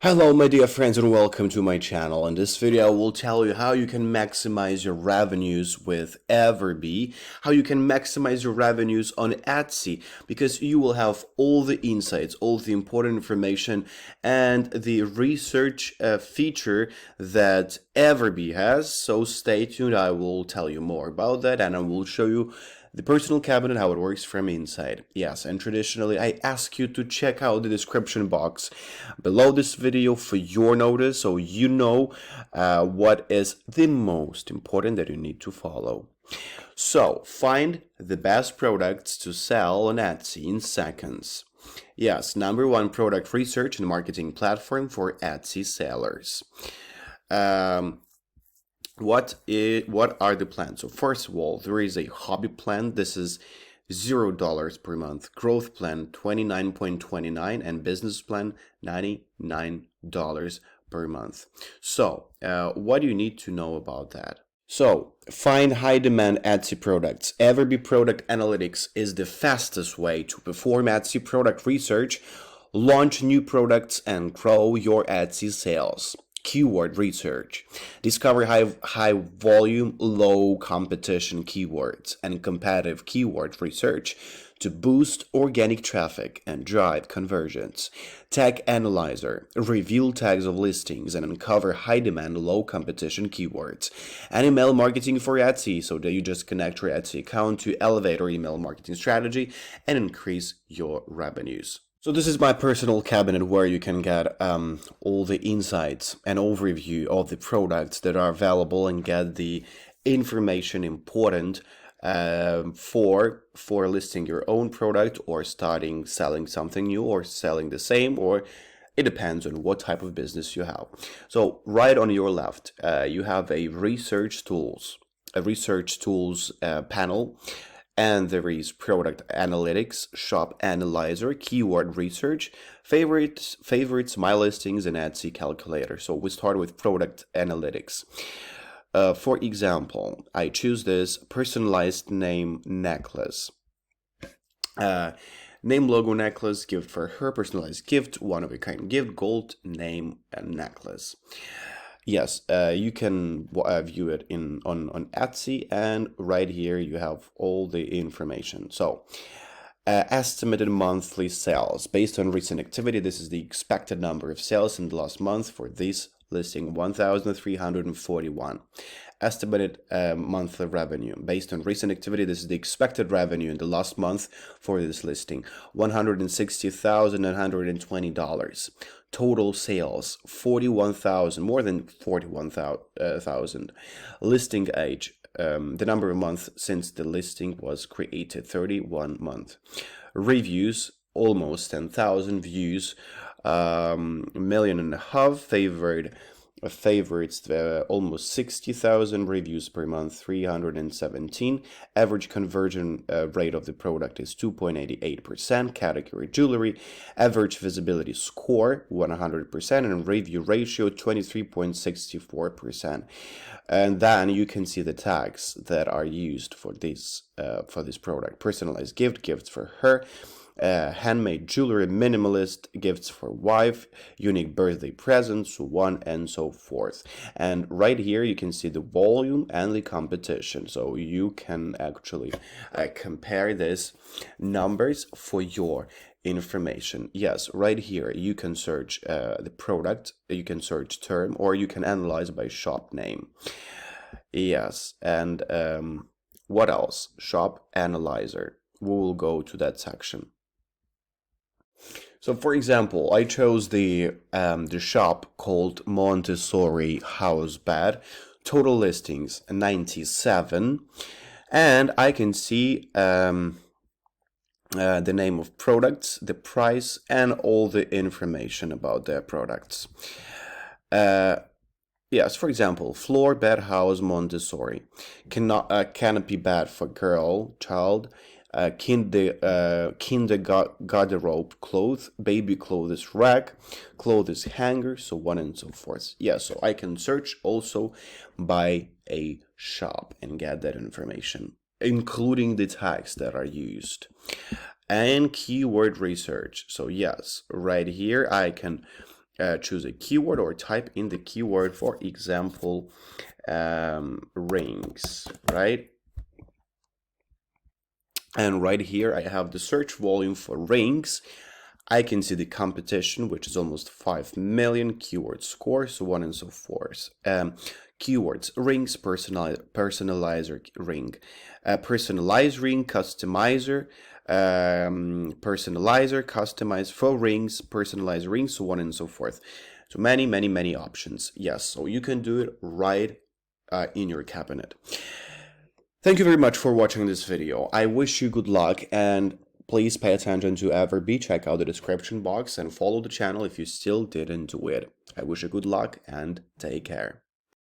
Hello my dear friends and welcome to my channel. In this video I will tell you how you can maximize your revenues with EverBee, how you can maximize your revenues on Etsy, because you will have all the insights, all the important information and the research feature that EverBee has. So stay tuned, I will tell you more about that and I will show you the personal cabinet, how it works from inside. Yes, and traditionally I ask you to check out the description box below this video for your notice, so you know what is the most important that you need to follow. So find the best products to sell on Etsy in seconds. Yes, #1 product research and marketing platform for Etsy sellers. What are the plans? So first of all, there is a hobby plan. This is $0 per month. Growth plan $29.29 and business plan $99 per month. So what do you need to know about that? So find high demand Etsy products. EverBee Product Analytics is the fastest way to perform Etsy product research, launch new products and grow your Etsy sales. Keyword research. Discover high volume, low competition keywords and competitive keyword research to boost organic traffic and drive conversions. Tag analyzer. Reveal tags of listings and uncover high demand, low competition keywords. And email marketing for Etsy, so that you just connect your Etsy account to elevate your email marketing strategy and increase your revenues. So this is my personal cabinet where you can get all the insights and overview of the products that are available and get the information important for listing your own product or starting selling something new or selling the same, or it depends on what type of business you have. So right on your left, you have a research tools panel. And there is product analytics, shop analyzer, keyword research, favorites, my listings, and Etsy calculator. So we start with product analytics. For example, I choose this personalized name necklace. Name logo necklace, gift for her, personalized gift, one of a kind gift, gold name and necklace. Yes, you can view it on Etsy, and right here you have all the information. So, estimated monthly sales based on recent activity. This is the expected number of sales in the last month for this listing, 1,341. Estimated monthly revenue based on recent activity. This is the expected revenue in the last month for this listing, $160,920. Total sales 41,000, more than 41,000. Listing age, the number of months since the listing was created, 31 months. Reviews, almost 10,000 views, 1.5 million. Favorites, almost 60,000 reviews per month, 317. Average conversion rate of the product is 2.88%. Category jewelry. Average visibility score 100%, and review ratio 23.64%. And then you can see the tags that are used for this product. Personalized gift, gifts for her. Handmade jewelry, minimalist, gifts for wife, unique birthday presents, so on and so forth. And right here you can see the volume and the competition, so you can actually compare these numbers for your information. Yes, right here you can search the product, you can search term, or you can analyze by shop name. Yes, and what else? Shop analyzer. We will go to that section. So, for example, I chose the shop called Montessori House Bed. Total listings 97, and I can see the name of products, the price, and all the information about their products. Yes, for example, floor bed house Montessori, canopy bed for child. Kinder garderobe clothes, baby clothes rack, clothes hanger, so on and so forth. Yeah, so I can search also by a shop and get that information, including the tags that are used. And keyword research. So yes, right here I can choose a keyword or type in the keyword, for example, rings, right? And right here I have the search volume for rings. I can see the competition, which is almost 5 million, keyword score, so on and so forth. Keywords: rings, personalizer ring, personalize ring, customizer, personalizer, customize for rings, personalize rings, so on and so forth. So many options. Yes, so you can do it right in your cabinet. Thank you very much for watching this video. I wish you good luck, and please pay attention to EverBee. Check out the description box and follow the channel if you still didn't do it. I wish you good luck and take care.